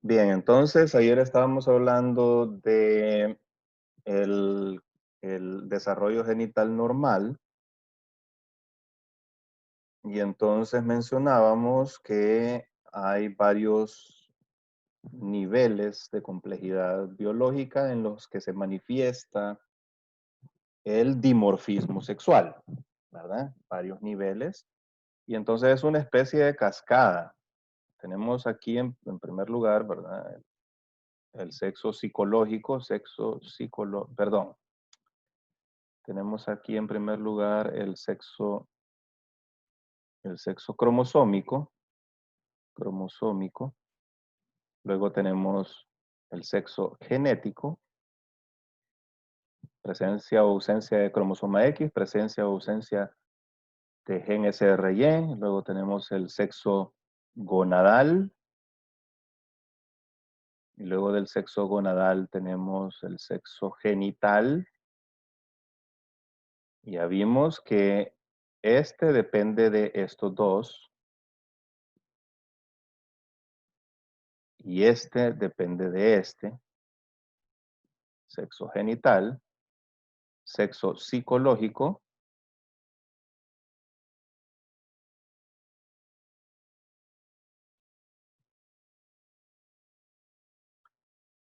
Bien, entonces ayer estábamos hablando de el, el desarrollo genital normal y entonces mencionábamos que hay varios niveles de complejidad biológica en los que se manifiesta el dimorfismo sexual, ¿verdad? Varios niveles. Y entonces es una especie de cascada. Tenemos aquí en primer lugar, ¿verdad? El sexo psicológico, perdón. Tenemos aquí en primer lugar el sexo cromosómico. Luego tenemos el sexo genético, presencia o ausencia de cromosoma X, presencia o ausencia de gen SRY. Luego tenemos el sexo gonadal. Y luego del sexo gonadal tenemos el sexo genital. Ya vimos que este depende de estos dos y este depende de este, sexo genital, sexo psicológico.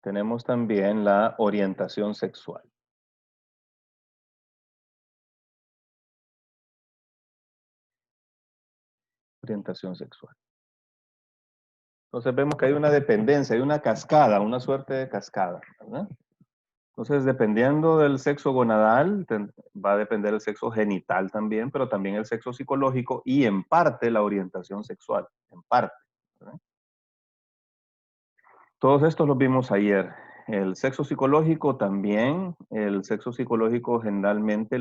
Tenemos también la orientación sexual. Orientación sexual. Entonces vemos que hay una dependencia, hay una cascada, una suerte de cascada, ¿verdad? Entonces, dependiendo del sexo gonadal, va a depender el sexo genital también, pero también el sexo psicológico y en parte la orientación sexual, en parte, ¿verdad? Todos estos los vimos ayer. El sexo psicológico también, el sexo psicológico generalmente de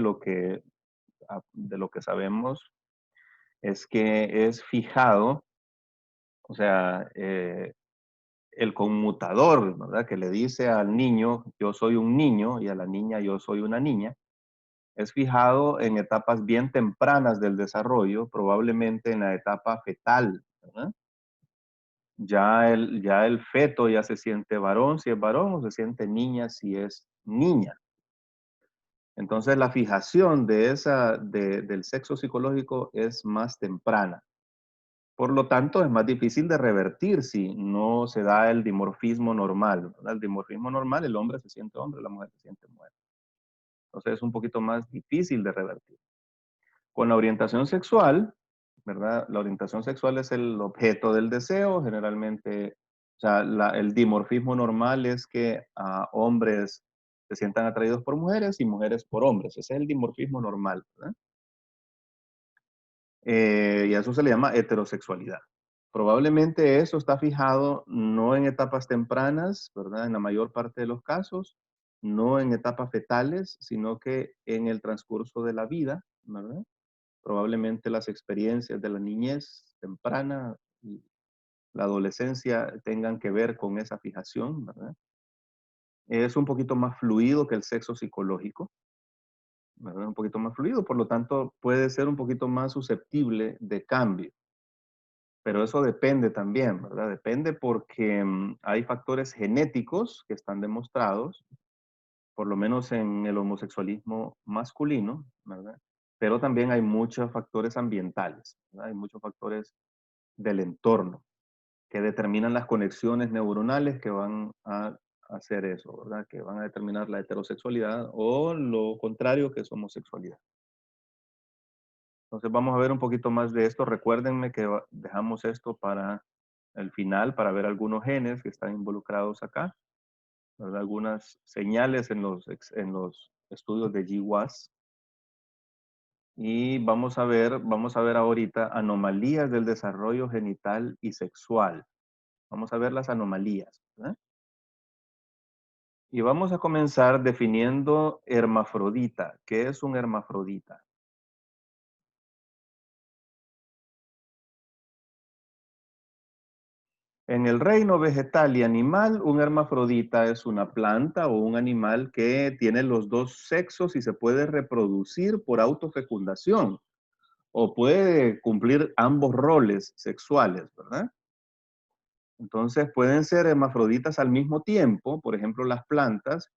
lo que sabemos es que es fijado, o sea, el conmutador, ¿verdad? Que le dice al niño, yo soy un niño, y a la niña, yo soy una niña, es fijado en etapas bien tempranas del desarrollo, probablemente en la etapa fetal, ¿verdad? Ya el feto ya se siente varón si es varón o se siente niña si es niña. Entonces la fijación del sexo psicológico es más temprana. Por lo tanto, es más difícil de revertir si no se da el dimorfismo normal, ¿verdad? El dimorfismo normal, el hombre se siente hombre, la mujer se siente mujer. Entonces es un poquito más difícil de revertir. Con la orientación sexual, ¿verdad? La orientación sexual es el objeto del deseo, generalmente, o sea, el dimorfismo normal es que hombres se sientan atraídos por mujeres y mujeres por hombres. Ese es el dimorfismo normal, ¿verdad? Y a eso se le llama heterosexualidad. Probablemente eso está fijado no en etapas tempranas, ¿verdad? En la mayor parte de los casos, no en etapas fetales, sino que en el transcurso de la vida, ¿verdad? Probablemente las experiencias de la niñez temprana y la adolescencia tengan que ver con esa fijación, ¿verdad? Es un poquito más fluido que el sexo psicológico, ¿verdad? Un poquito más fluido, por lo tanto puede ser un poquito más susceptible de cambio. Pero eso depende también, ¿verdad? Depende porque hay factores genéticos que están demostrados, por lo menos en el homosexualismo masculino, ¿verdad? Pero también hay muchos factores ambientales, ¿verdad? Hay muchos factores del entorno que determinan las conexiones neuronales que van a hacer eso, ¿verdad? Que van a determinar la heterosexualidad o lo contrario, que es homosexualidad. Entonces vamos a ver un poquito más de esto. Recuérdenme que dejamos esto para el final, para ver algunos genes que están involucrados acá, ¿verdad? Algunas señales en los estudios de GWAS. Y vamos a ver ahorita anomalías del desarrollo genital y sexual. Vamos a ver las anomalías, ¿verdad? Y vamos a comenzar definiendo hermafrodita. ¿Qué es un hermafrodita? En el reino vegetal y animal, un hermafrodita es una planta o un animal que tiene los dos sexos y se puede reproducir por autofecundación o puede cumplir ambos roles sexuales, ¿verdad? Entonces pueden ser hermafroditas al mismo tiempo, por ejemplo las plantas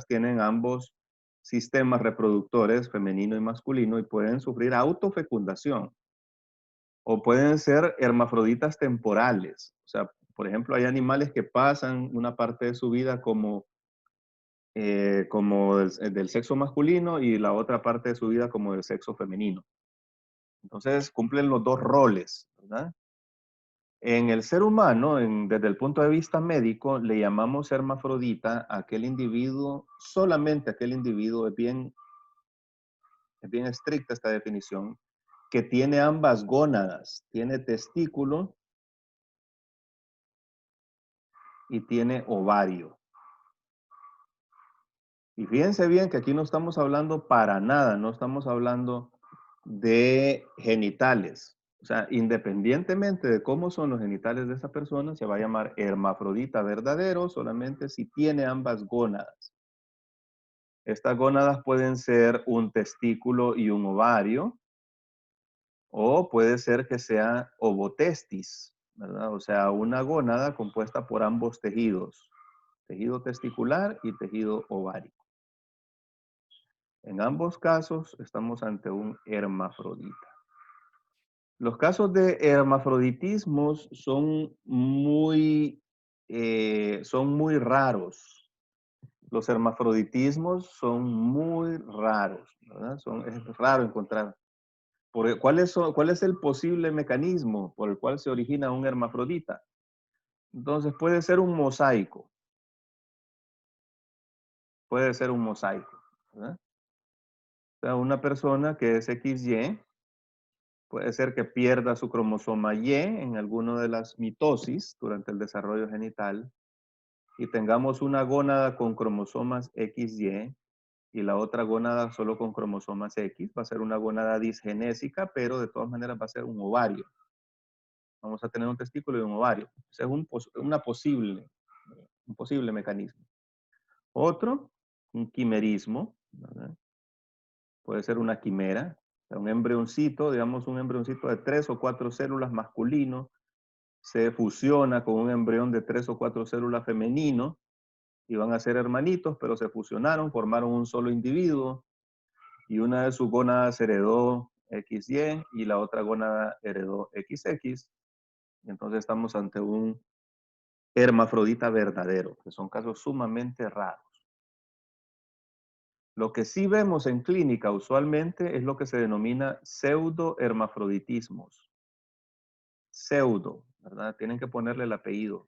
tienen ambos sistemas reproductores, femenino y masculino, y pueden sufrir autofecundación. O pueden ser hermafroditas temporales. O sea, por ejemplo, hay animales que pasan una parte de su vida como del sexo masculino y la otra parte de su vida como del sexo femenino. Entonces cumplen los dos roles, ¿verdad? En el ser humano, desde el punto de vista médico, le llamamos hermafrodita a aquel individuo, solamente aquel individuo, es bien estricta esta definición, que tiene ambas gónadas, tiene testículo y tiene ovario. Y fíjense bien que aquí no estamos hablando para nada, no estamos hablando de genitales. O sea, independientemente de cómo son los genitales de esa persona, se va a llamar hermafrodita verdadero solamente si tiene ambas gónadas. Estas gónadas pueden ser un testículo y un ovario, o puede ser que sea ovotestis, ¿verdad? O sea, una gónada compuesta por ambos tejidos, tejido testicular y tejido ovárico. En ambos casos estamos ante un hermafrodita. Los casos de hermafroditismos son muy raros. Los hermafroditismos son muy raros, ¿verdad? Es raro encontrar. ¿Cuál es el posible mecanismo por el cual se origina un hermafrodita? Entonces puede ser un mosaico, puede ser un mosaico, ¿verdad? O sea, una persona que es XY, puede ser que pierda su cromosoma Y en alguna de las mitosis durante el desarrollo genital y tengamos una gónada con cromosomas XY y la otra gónada solo con cromosomas X. Va a ser una gónada disgenésica, pero de todas maneras va a ser un ovario. Vamos a tener un testículo y un ovario. Ese es un posible mecanismo. Otro, un quimerismo, ¿verdad? Puede ser una quimera, un embrioncito, digamos un embrioncito de 3 o 4 células masculino, se fusiona con un embrión de 3 o 4 células femenino y van a ser hermanitos, pero se fusionaron, formaron un solo individuo y una de sus gónadas heredó XY y la otra gónada heredó XX. Y entonces estamos ante un hermafrodita verdadero, que son casos sumamente raros. Lo que sí vemos en clínica usualmente es lo que se denomina pseudohermafroditismos. Pseudo, ¿verdad? Tienen que ponerle el apellido.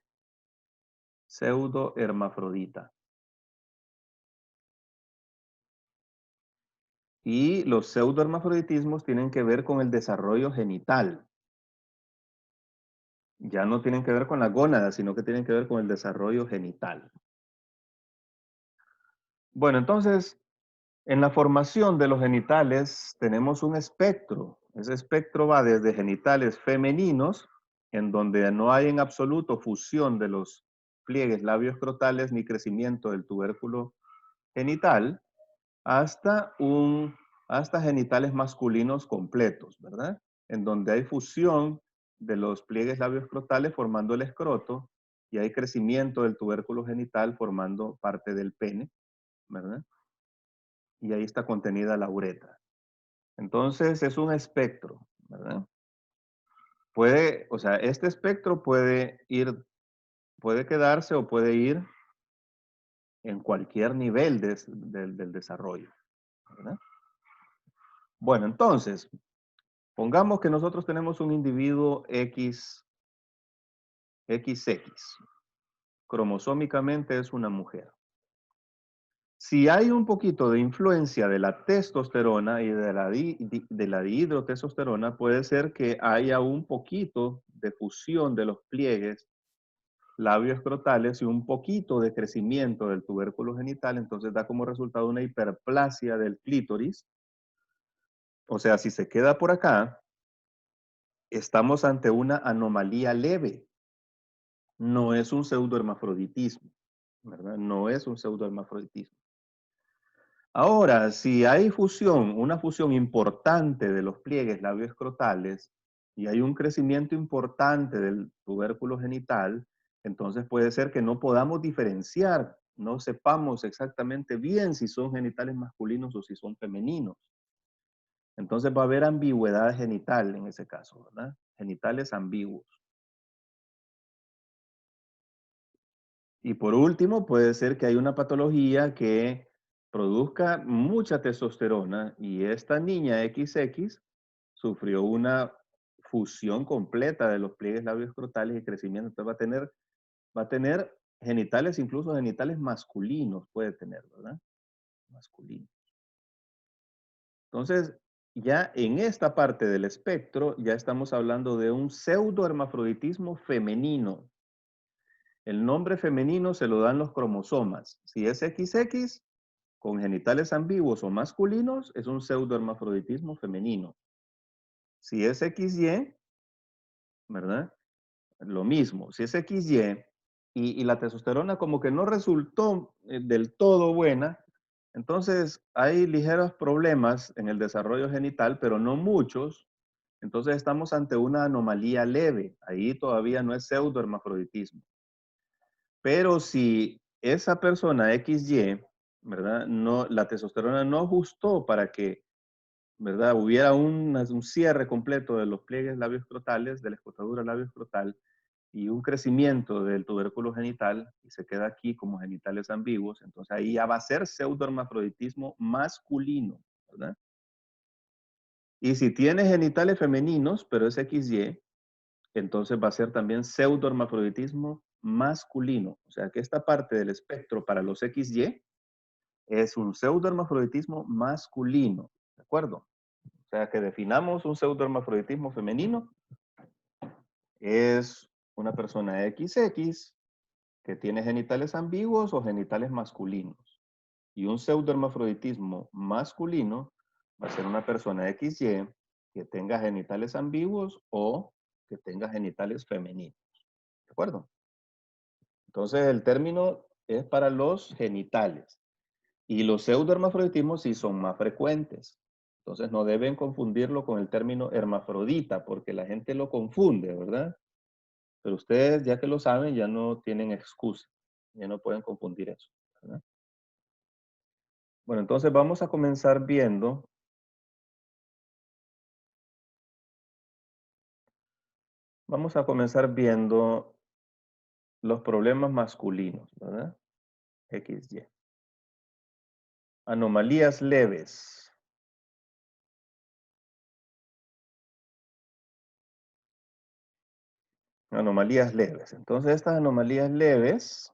Pseudohermafrodita. Y los pseudohermafroditismos tienen que ver con el desarrollo genital. Ya no tienen que ver con la gónada, sino que tienen que ver con el desarrollo genital. Bueno, entonces, en la formación de los genitales tenemos un espectro. Ese espectro va desde genitales femeninos, en donde no hay en absoluto fusión de los pliegues labioescrotales ni crecimiento del tubérculo genital, hasta, hasta genitales masculinos completos, ¿verdad? En donde hay fusión de los pliegues labioescrotales formando el escroto y hay crecimiento del tubérculo genital formando parte del pene, ¿verdad? Y ahí está contenida la uretra. Entonces es un espectro, ¿verdad? O sea, este espectro puede quedarse o puede ir en cualquier nivel del desarrollo, ¿verdad? Bueno, entonces, pongamos que nosotros tenemos un individuo XX. Cromosómicamente es una mujer. Si hay un poquito de influencia de la testosterona y de la dihidrotestosterona, puede ser que haya un poquito de fusión de los pliegues labioescrotales y un poquito de crecimiento del tubérculo genital, entonces da como resultado una hiperplasia del clítoris. O sea, si se queda por acá, estamos ante una anomalía leve. No es un pseudohermafroditismo, ¿verdad? No es un pseudohermafroditismo. Ahora, si hay fusión, una fusión importante de los pliegues labioescrotales, y hay un crecimiento importante del tubérculo genital, entonces puede ser que no podamos diferenciar, no sepamos exactamente bien si son genitales masculinos o si son femeninos. Entonces va a haber ambigüedad genital en ese caso, ¿verdad? Genitales ambiguos. Y por último, puede ser que hay una patología que produzca mucha testosterona y esta niña XX sufrió una fusión completa de los pliegues labioscrotales y crecimiento. Entonces va a tener genitales, incluso genitales masculinos puede tener, ¿verdad? Masculinos. Entonces, ya en esta parte del espectro, ya estamos hablando de un pseudohermafroditismo femenino. El nombre femenino se lo dan los cromosomas. Si es XX, con genitales ambiguos o masculinos, es un pseudohermafroditismo femenino. Si es XY, ¿verdad? Lo mismo. Si es XY y la testosterona como que no resultó del todo buena, entonces hay ligeros problemas en el desarrollo genital, pero no muchos. Entonces estamos ante una anomalía leve. Ahí todavía no es pseudohermafroditismo. Pero si esa persona XY, ¿verdad? No, la testosterona no ajustó para que, ¿verdad? Hubiera un cierre completo de los pliegues labioscrotales, de la escotadura labioscrotal y un crecimiento del tubérculo genital y se queda aquí como genitales ambiguos, entonces ahí ya va a ser pseudohermafroditismo masculino, ¿verdad? Y si tiene genitales femeninos, pero es XY, entonces va a ser también pseudohermafroditismo masculino. O sea que esta parte del espectro para los XY es un pseudohermafroditismo masculino, ¿de acuerdo? O sea que definamos un pseudohermafroditismo femenino, es una persona XX que tiene genitales ambiguos o genitales masculinos. Y un pseudohermafroditismo masculino va a ser una persona XY que tenga genitales ambiguos o que tenga genitales femeninos. ¿De acuerdo? Entonces el término es para los genitales. Y los pseudohermafroditismos sí son más frecuentes. Entonces no deben confundirlo con el término hermafrodita, porque la gente lo confunde, ¿verdad? Pero ustedes, ya que lo saben, ya no tienen excusa. Ya no pueden confundir eso, ¿verdad? Bueno, entonces vamos a comenzar viendo los problemas masculinos, ¿verdad? XY. Anomalías leves. Anomalías leves. Entonces, estas anomalías leves,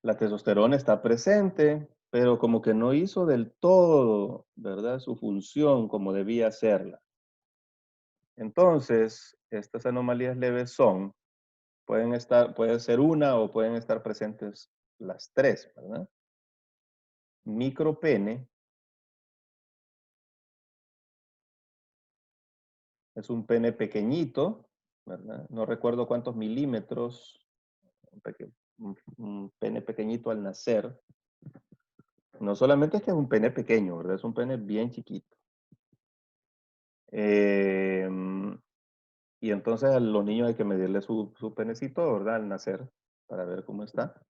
la testosterona está presente, pero como que no hizo del todo, ¿verdad? Su función como debía hacerla. Entonces, estas anomalías leves puede ser una o pueden estar presentes las tres, ¿verdad? Micropene es un pene pequeñito, ¿verdad? No recuerdo cuántos milímetros, un pene pequeñito al nacer. No solamente es que es un pene pequeño, ¿verdad? Es un pene bien chiquito. Y entonces a los niños hay que medirle su penecito, ¿verdad? Al nacer, para ver cómo está.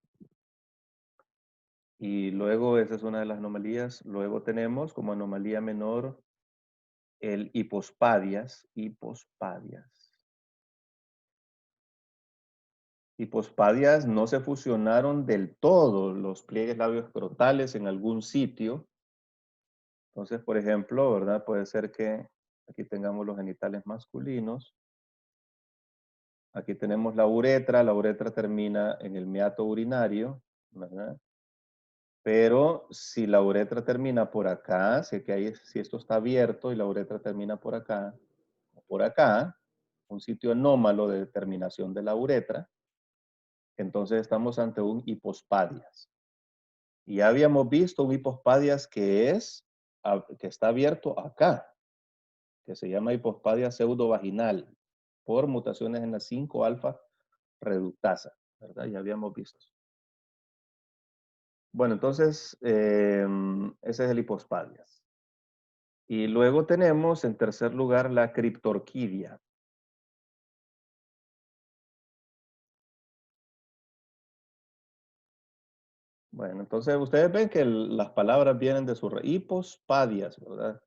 Y luego, esa es una de las anomalías. Luego tenemos como anomalía menor el hipospadias. Hipospadias no se fusionaron del todo los pliegues labioscrotales en algún sitio. Entonces, por ejemplo, ¿verdad? Puede ser que aquí tengamos los genitales masculinos. Aquí tenemos la uretra termina en el meato urinario, ¿verdad? Pero si la uretra termina por acá, si esto está abierto y la uretra termina por acá, un sitio anómalo de terminación de la uretra, entonces estamos ante un hipospadias. Y ya habíamos visto un hipospadias que está abierto acá, que se llama hipospadia pseudovaginal, por mutaciones en la 5-alfa reductasa, ¿verdad? Ya habíamos visto. Bueno, entonces, ese es el hipospadias. Y luego tenemos, en tercer lugar, la criptorquidia. Bueno, entonces ustedes ven que las palabras vienen de su hipospadias, ¿verdad?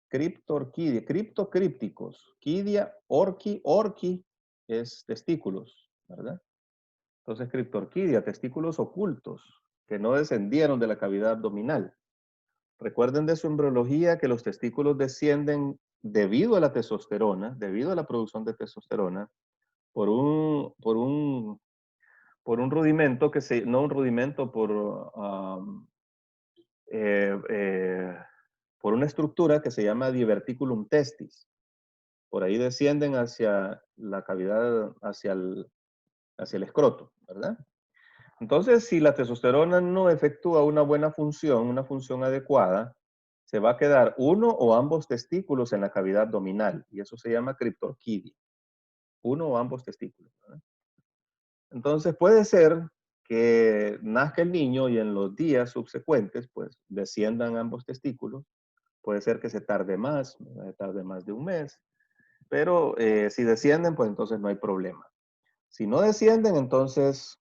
Criptorquidia, criptocrípticos, quidia, orqui es testículos, ¿verdad? Entonces, criptorquidia, testículos ocultos, que no descendieron de la cavidad abdominal. Recuerden de su embriología que los testículos descienden debido a la testosterona, debido a la producción de testosterona, por un rudimento que se, no un rudimento, eh, eh, por una estructura que se llama diverticulum testis. Por ahí descienden hacia la cavidad, hacia el escroto, ¿verdad? Entonces, si la testosterona no efectúa una función adecuada, se va a quedar uno o ambos testículos en la cavidad abdominal y eso se llama criptorquidia. Uno o ambos testículos, ¿verdad? Entonces, puede ser que nazca el niño y en los días subsecuentes, pues, desciendan ambos testículos. Puede ser que se tarde más, tarde más de un mes, pero si descienden, pues entonces no hay problema. Si no descienden, entonces,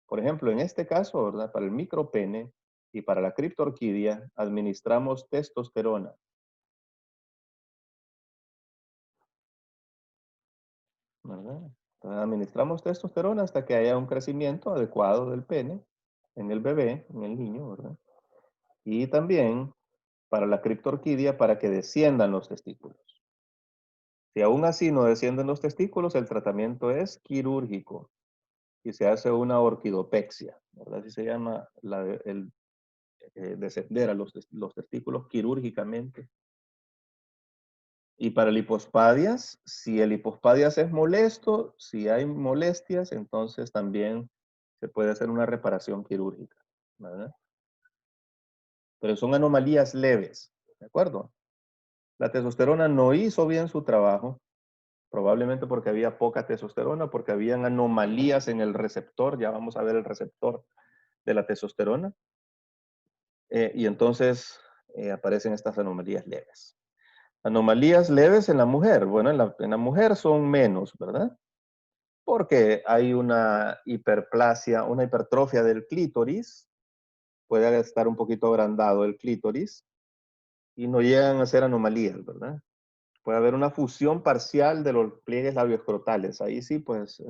por ejemplo, en este caso, ¿verdad? Para el micropene y para la criptorquidia, administramos testosterona, ¿verdad? Entonces, administramos testosterona hasta que haya un crecimiento adecuado del pene en el bebé, en el niño, ¿verdad? Y también para la criptorquidia para que desciendan los testículos. Si aún así no descienden los testículos, el tratamiento es quirúrgico y se hace una orquidopexia, ¿verdad? Así se llama el descender a los testículos quirúrgicamente. Y para el hipospadias, si el hipospadias es molesto, si hay molestias, entonces también se puede hacer una reparación quirúrgica, ¿verdad? Pero son anomalías leves, ¿de acuerdo? La testosterona no hizo bien su trabajo, probablemente porque había poca testosterona, porque habían anomalías en el receptor, ya vamos a ver el receptor de la testosterona, y entonces aparecen estas anomalías leves. Anomalías leves en la mujer, bueno, en la mujer son menos, ¿verdad? Porque hay una hiperplasia, una hipertrofia del clítoris, puede estar un poquito agrandado el clítoris y no llegan a ser anomalías, ¿verdad? Puede haber una fusión parcial de los pliegues labioescrotales, ahí sí, pues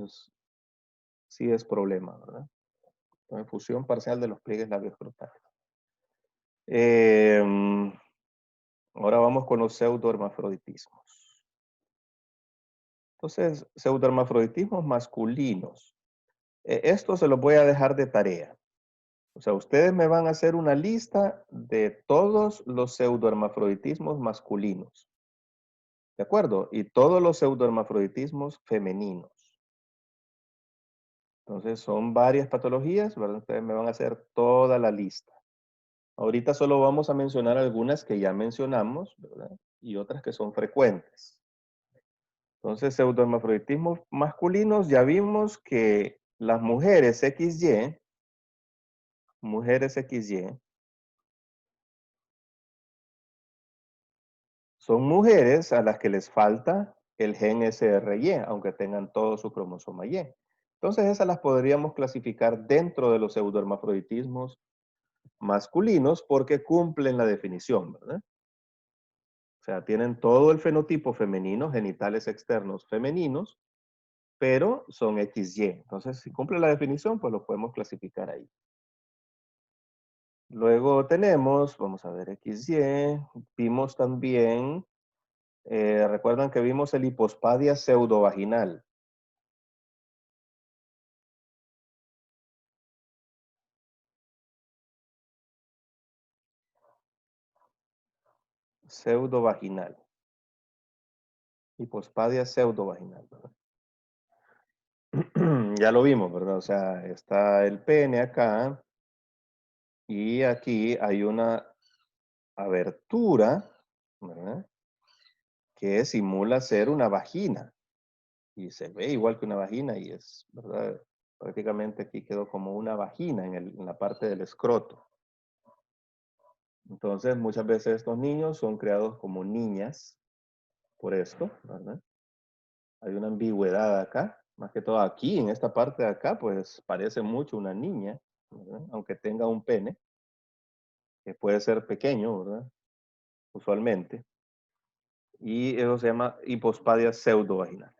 sí es problema, ¿verdad? Una fusión parcial de los pliegues labioescrotales. Eh, Ahora vamos con los pseudohermafroditismos. Entonces, pseudohermafroditismos masculinos. Esto se los voy a dejar de tarea. O sea, ustedes me van a hacer una lista de todos los pseudohermafroditismos masculinos. ¿De acuerdo? Y todos los pseudohermafroditismos femeninos. Entonces, son varias patologías, ¿verdad? Ustedes me van a hacer toda la lista. Ahorita solo vamos a mencionar algunas que ya mencionamos, ¿verdad? Y otras que son frecuentes. Entonces, pseudohermafroditismos masculinos, ya vimos que las mujeres XY, son mujeres a las que les falta el gen SRY, aunque tengan todo su cromosoma Y. Entonces, esas las podríamos clasificar dentro de los pseudohermafroditismos masculinos porque cumplen la definición, ¿verdad? O sea, tienen todo el fenotipo femenino, genitales externos femeninos, pero son XY. Entonces, si cumple la definición, pues lo podemos clasificar ahí. Luego tenemos, vamos a ver, XY. Vimos también, recuerdan que vimos el hipospadia pseudovaginal. Pseudovaginal. Hipospadia pseudovaginal, ¿verdad? Ya lo vimos, ¿verdad? O sea, está el pene acá y aquí hay una abertura, ¿verdad? Que simula ser una vagina y se ve igual que una vagina y es, ¿verdad? Prácticamente aquí quedó como una vagina en la parte del escroto. Entonces, muchas veces estos niños son creados como niñas por esto, ¿verdad? Hay una ambigüedad acá, más que todo aquí, en esta parte de acá, pues parece mucho una niña. ¿verdad? Aunque tenga un pene, que puede ser pequeño, ¿verdad? Usualmente. Y eso se llama hipospadia pseudovaginal.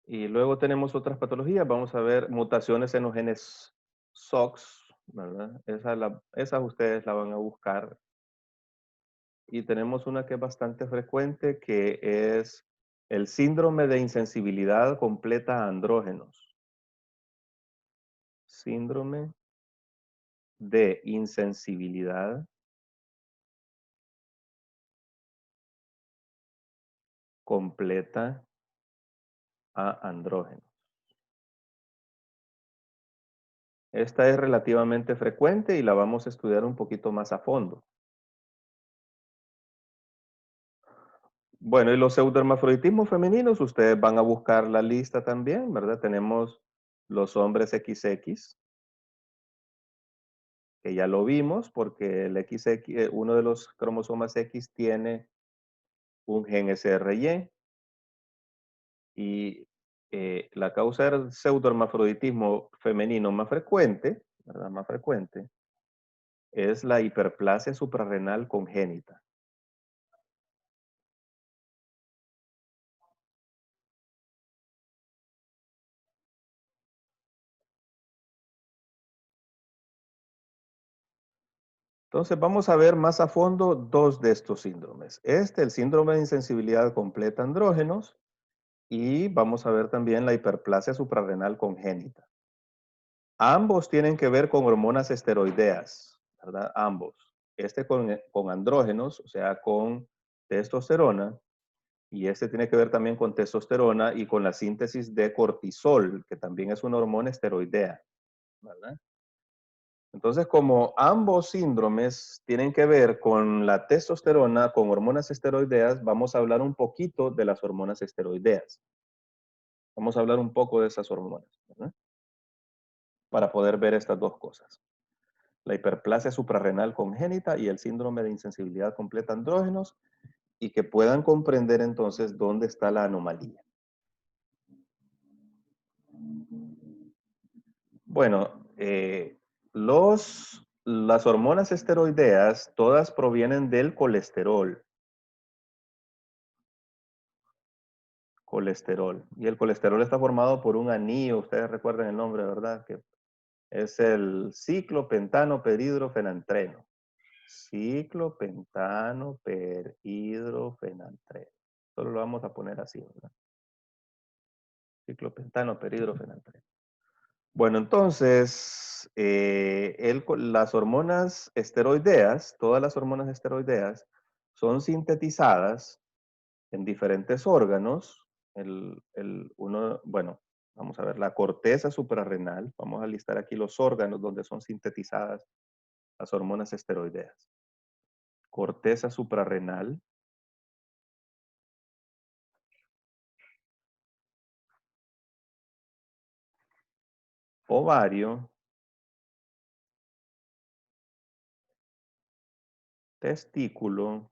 Y luego tenemos otras patologías. Vamos a ver mutaciones en los genes SOX, ¿verdad? Esas ustedes la van a buscar. Y tenemos una que es bastante frecuente, que es el síndrome de insensibilidad completa a andrógenos. Síndrome de insensibilidad completa a andrógenos. Esta es relativamente frecuente y la vamos a estudiar un poquito más a fondo. Bueno, y los pseudohermafroditismos femeninos, ustedes van a buscar la lista también, ¿verdad? Tenemos los hombres XX, que ya lo vimos porque el XX, uno de los cromosomas X tiene un gen SRY y la causa del pseudohermafroditismo femenino más frecuente, ¿verdad? Más frecuente, es la hiperplasia suprarrenal congénita. Entonces vamos a ver más a fondo dos de estos síndromes. El síndrome de insensibilidad completa a andrógenos, y vamos a ver también la hiperplasia suprarrenal congénita. Ambos tienen que ver con hormonas esteroideas, ¿verdad? Ambos. Con andrógenos, o sea, con testosterona, y este tiene que ver también con testosterona y con la síntesis de cortisol, que también es una hormona esteroidea, ¿verdad? Entonces, como ambos síndromes tienen que ver con la testosterona, con hormonas esteroideas, vamos a hablar un poquito de las hormonas esteroideas. Vamos a hablar un poco de esas hormonas, ¿verdad? Para poder ver estas dos cosas. La hiperplasia suprarrenal congénita y el síndrome de insensibilidad completa a andrógenos, y que puedan comprender entonces dónde está la anomalía. Bueno, las hormonas esteroideas todas provienen del colesterol. Colesterol. Y el colesterol está formado por un anillo, ustedes recuerdan el nombre, ¿verdad? Que es el ciclopentano perhidrofenantreno. Ciclopentano perhidrofenantreno. Solo lo vamos a poner así, ¿verdad? Ciclopentano perhidrofenantreno. Bueno, entonces, las hormonas esteroideas, todas las hormonas esteroideas, son sintetizadas en diferentes órganos. Bueno, vamos a ver, la corteza suprarrenal. Vamos a listar aquí los órganos donde son sintetizadas las hormonas esteroideas. Corteza suprarrenal, ovario, testículo,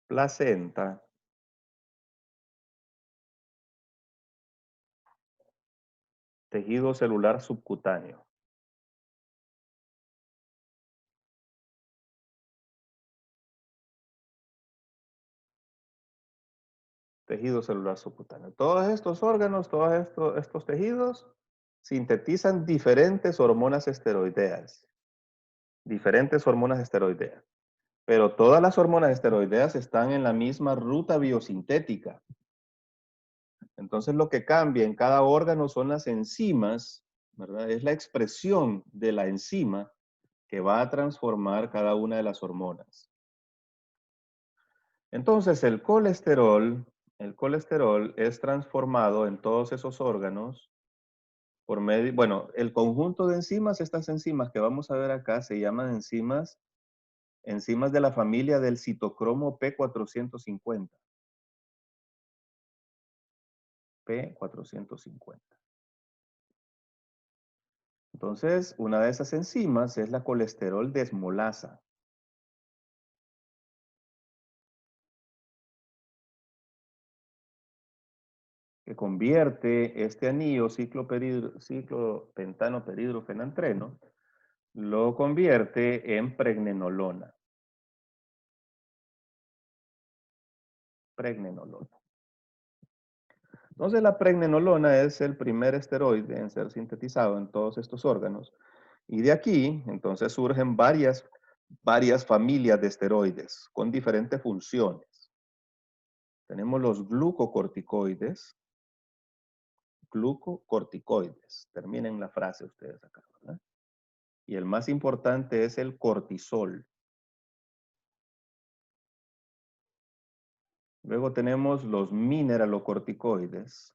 placenta, tejido celular subcutáneo. Tejido celular subcutáneo. Todos estos órganos, estos tejidos, sintetizan diferentes hormonas esteroideas. Diferentes hormonas esteroideas. Pero todas las hormonas esteroideas están en la misma ruta biosintética. Entonces lo que cambia en cada órgano son las enzimas, ¿verdad? Es la expresión de la enzima que va a transformar cada una de las hormonas. Entonces el colesterol es transformado en todos esos órganos por medio, bueno, el conjunto de enzimas, estas enzimas que vamos a ver acá se llaman enzimas de la familia del citocromo P450. P450. Entonces, una de esas enzimas es la colesterol desmolasa. que convierte este anillo ciclopentano peridrofenantreno, lo convierte en pregnenolona. Pregnenolona. Entonces la pregnenolona es el primer esteroide en ser sintetizado en todos estos órganos. Y de aquí, entonces, surgen varias familias de esteroides con diferentes funciones. Tenemos los glucocorticoides. Glucocorticoides. Terminen la frase ustedes acá, ¿verdad? Y el más importante es el cortisol. Luego tenemos los mineralocorticoides.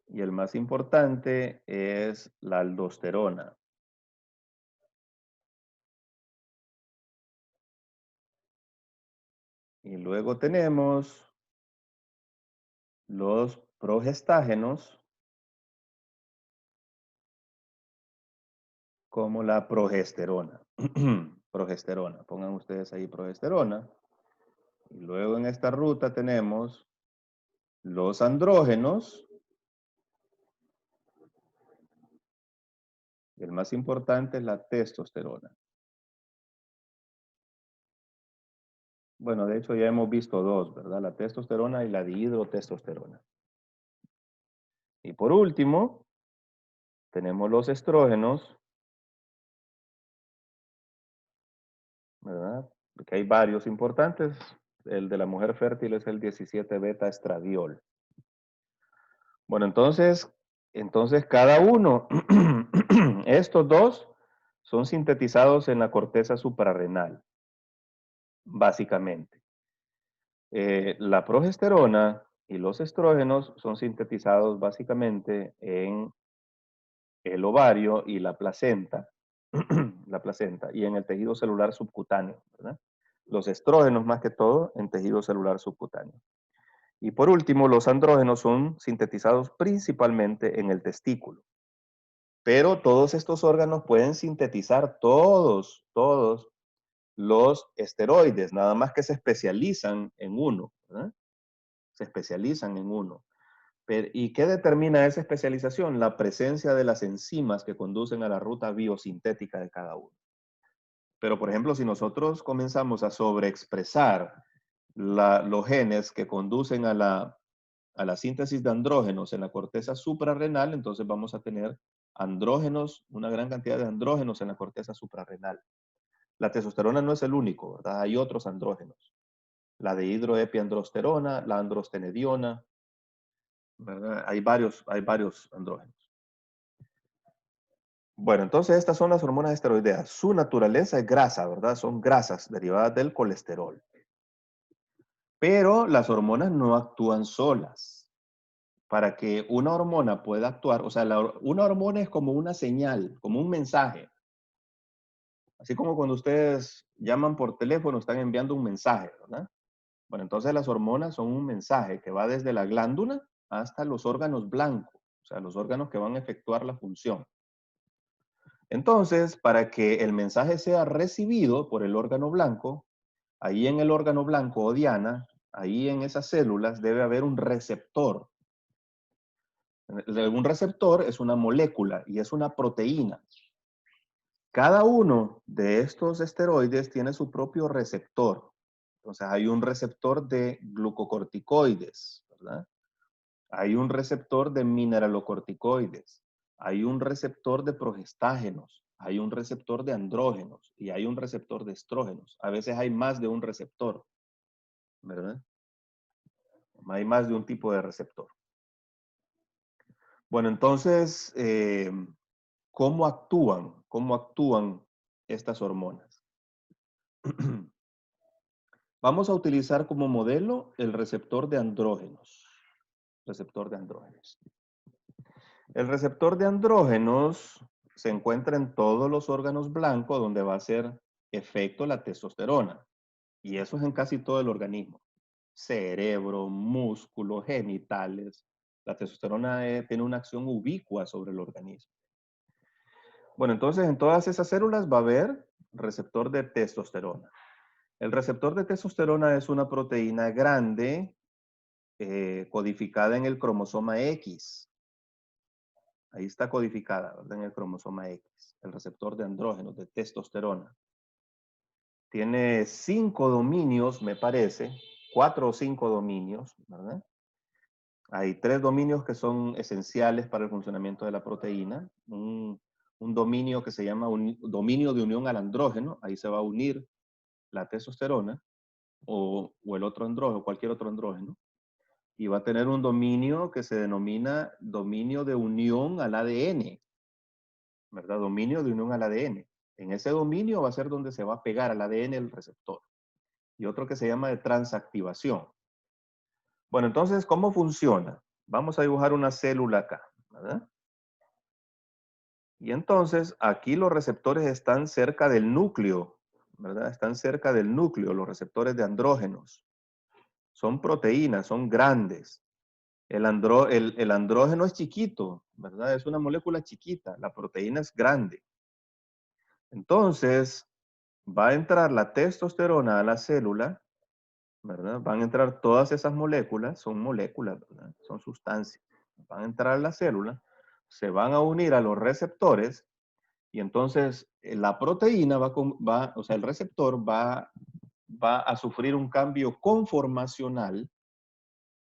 Y el más importante es la aldosterona. Y luego tenemos los progestágenos, como la progesterona. Progesterona. Pongan ustedes ahí progesterona. Y luego en esta ruta tenemos los andrógenos. Y el más importante es la testosterona. Bueno, de hecho ya hemos visto dos, ¿verdad? La testosterona y la dihidrotestosterona. Y por último, tenemos los estrógenos, ¿verdad? Porque hay varios importantes. El de la mujer fértil es el 17 beta estradiol. Bueno, entonces cada uno, estos dos son sintetizados en la corteza suprarrenal, básicamente. La progesterona y los estrógenos son sintetizados básicamente en el ovario y la placenta, y en el tejido celular subcutáneo, ¿verdad? Los estrógenos más que todo en tejido celular subcutáneo. Y por último, los andrógenos son sintetizados principalmente en el testículo. Pero todos estos órganos pueden sintetizar todos los esteroides, nada más que se especializan en uno, ¿verdad? Se especializan en uno. ¿Y qué determina esa especialización? La presencia de las enzimas que conducen a la ruta biosintética de cada uno. Pero, por ejemplo, si nosotros comenzamos a sobreexpresar los genes que conducen a la síntesis de andrógenos en la corteza suprarrenal, entonces vamos a tener andrógenos, una gran cantidad de andrógenos en la corteza suprarrenal. La testosterona no es el único, ¿verdad? Hay otros andrógenos. La dehidroepiandrosterona, la androstenediona, ¿verdad? Hay varios andrógenos. Bueno, entonces estas son las hormonas esteroideas. Su naturaleza es grasa, ¿verdad? Son grasas derivadas del colesterol. Pero las hormonas no actúan solas. Para que una hormona pueda actuar, o sea, una hormona es como una señal, como un mensaje. Así como cuando ustedes llaman por teléfono, están enviando un mensaje, ¿verdad? Bueno, entonces las hormonas son un mensaje que va desde la glándula hasta los órganos blancos, o sea, los órganos que van a efectuar la función. Entonces, para que el mensaje sea recibido por el órgano blanco, ahí en el órgano blanco o diana, ahí en esas células debe haber un receptor. Un receptor es una molécula y es una proteína. Cada uno de estos esteroides tiene su propio receptor. Entonces hay un receptor de glucocorticoides, ¿verdad? Hay un receptor de mineralocorticoides. Hay un receptor de progestágenos. Hay un receptor de andrógenos y hay un receptor de estrógenos. A veces hay más de un receptor, ¿verdad? Hay más de un tipo de receptor. Bueno, entonces, ¿cómo actúan? ¿Cómo actúan estas hormonas? Vamos a utilizar como modelo el receptor de andrógenos. Receptor de andrógenos. El receptor de andrógenos se encuentra en todos los órganos blancos donde va a hacer efecto la testosterona. Y eso es en casi todo el organismo. Cerebro, músculo, genitales. La testosterona tiene una acción ubicua sobre el organismo. Bueno, entonces en todas esas células va a haber receptor de testosterona. El receptor de testosterona es una proteína grande codificada en el cromosoma X. Ahí está codificada, ¿verdad? En el cromosoma X, el receptor de andrógenos, de testosterona. Tiene 5 dominios, me parece, 4 o 5 dominios, ¿verdad? Hay 3 dominios que son esenciales para el funcionamiento de la proteína. Un dominio que se llama dominio de unión al andrógeno, ahí se va a unir la testosterona o el otro andrógeno, cualquier otro andrógeno. Y va a tener un dominio que se denomina dominio de unión al ADN, ¿verdad? Dominio de unión al ADN. En ese dominio va a ser donde se va a pegar al ADN el receptor. Y otro que se llama de transactivación. Bueno, entonces, ¿cómo funciona? Vamos a dibujar una célula acá, ¿verdad? Y entonces, aquí los receptores están cerca del núcleo, ¿verdad? Están cerca del núcleo, los receptores de andrógenos. Son proteínas, son grandes. El andrógeno es chiquito, ¿verdad? Es una molécula chiquita. La proteína es grande. Entonces, va a entrar la testosterona a la célula, ¿verdad? Van a entrar todas esas moléculas, son moléculas, ¿verdad? Son sustancias. Van a entrar a la célula, se van a unir a los receptores y entonces la proteína o sea, el receptor va a sufrir un cambio conformacional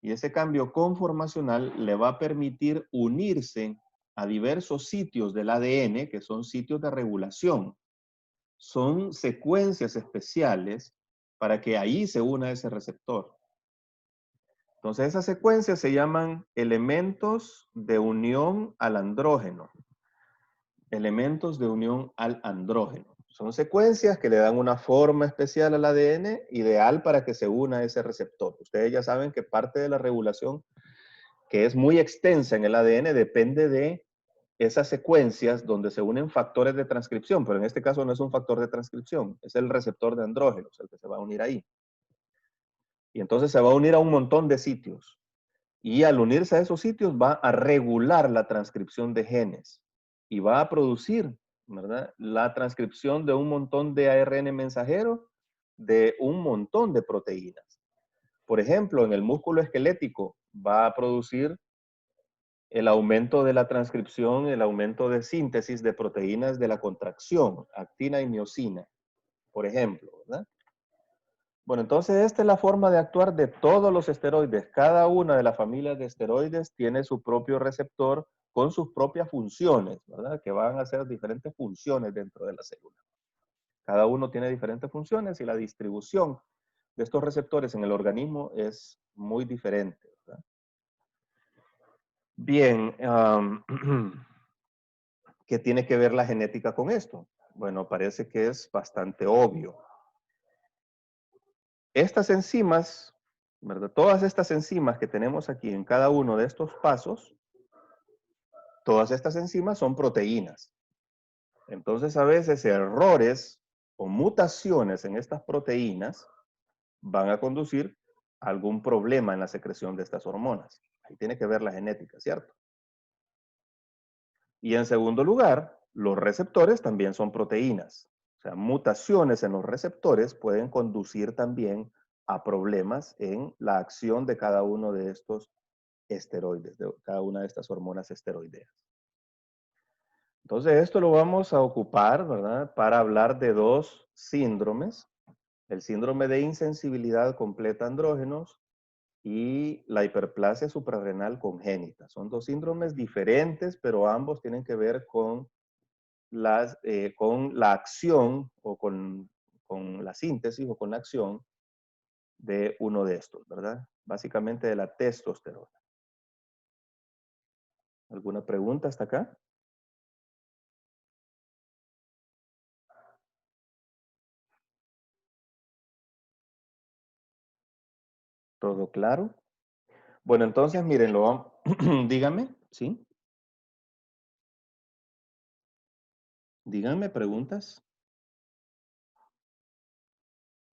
y ese cambio conformacional le va a permitir unirse a diversos sitios del ADN, que son sitios de regulación. Son secuencias especiales para que ahí se una ese receptor. Entonces, esas secuencias se llaman elementos de unión al andrógeno. Elementos de unión al andrógeno. Son secuencias que le dan una forma especial al ADN, ideal para que se una a ese receptor. Ustedes ya saben que parte de la regulación, que es muy extensa en el ADN, depende de esas secuencias donde se unen factores de transcripción, pero en este caso no es un factor de transcripción, es el receptor de andrógenos el que se va a unir ahí. Y entonces se va a unir a un montón de sitios. Y al unirse a esos sitios va a regular la transcripción de genes y va a producir, ¿verdad? La transcripción de un montón de ARN mensajero de un montón de proteínas. Por ejemplo, en el músculo esquelético va a producir el aumento de la transcripción, el aumento de síntesis de proteínas de la contracción, actina y miosina, por ejemplo, ¿verdad? Bueno, entonces esta es la forma de actuar de todos los esteroides. Cada una de las familias de esteroides tiene su propio receptor con sus propias funciones, ¿verdad? Que van a hacer diferentes funciones dentro de la célula. Cada uno tiene diferentes funciones y la distribución de estos receptores en el organismo es muy diferente, ¿verdad? Bien, ¿qué tiene que ver la genética con esto? Bueno, parece que es bastante obvio. Estas enzimas, ¿verdad? Todas estas enzimas que tenemos aquí en cada uno de estos pasos, todas estas enzimas son proteínas. Entonces, a veces errores o mutaciones en estas proteínas van a conducir a algún problema en la secreción de estas hormonas. Ahí tiene que ver la genética, ¿cierto? Y en segundo lugar, los receptores también son proteínas. O sea, mutaciones en los receptores pueden conducir también a problemas en la acción de cada uno de estos esteroides, de cada una de estas hormonas esteroideas. Entonces, esto lo vamos a ocupar, ¿verdad? Para hablar de dos síndromes. El síndrome de insensibilidad completa a andrógenos y la hiperplasia suprarrenal congénita. Son dos síndromes diferentes, pero ambos tienen que ver con la acción o con la síntesis o con la acción de uno de estos, ¿verdad? Básicamente de la testosterona. ¿Alguna pregunta hasta acá? ¿Todo claro? Bueno, entonces, miren, dígame, ¿sí? Díganme preguntas.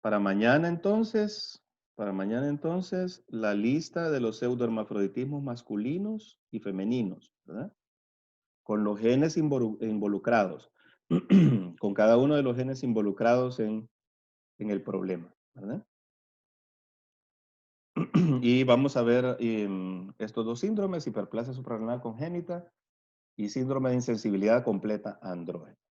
Para mañana entonces, la lista de los pseudohermafroditismos masculinos y femeninos, ¿verdad? Con los genes involucrados, con cada uno de los genes involucrados en en el problema, ¿verdad? Y vamos a ver estos dos síndromes, hiperplasia suprarrenal congénita y síndrome de insensibilidad completa a andrógenos.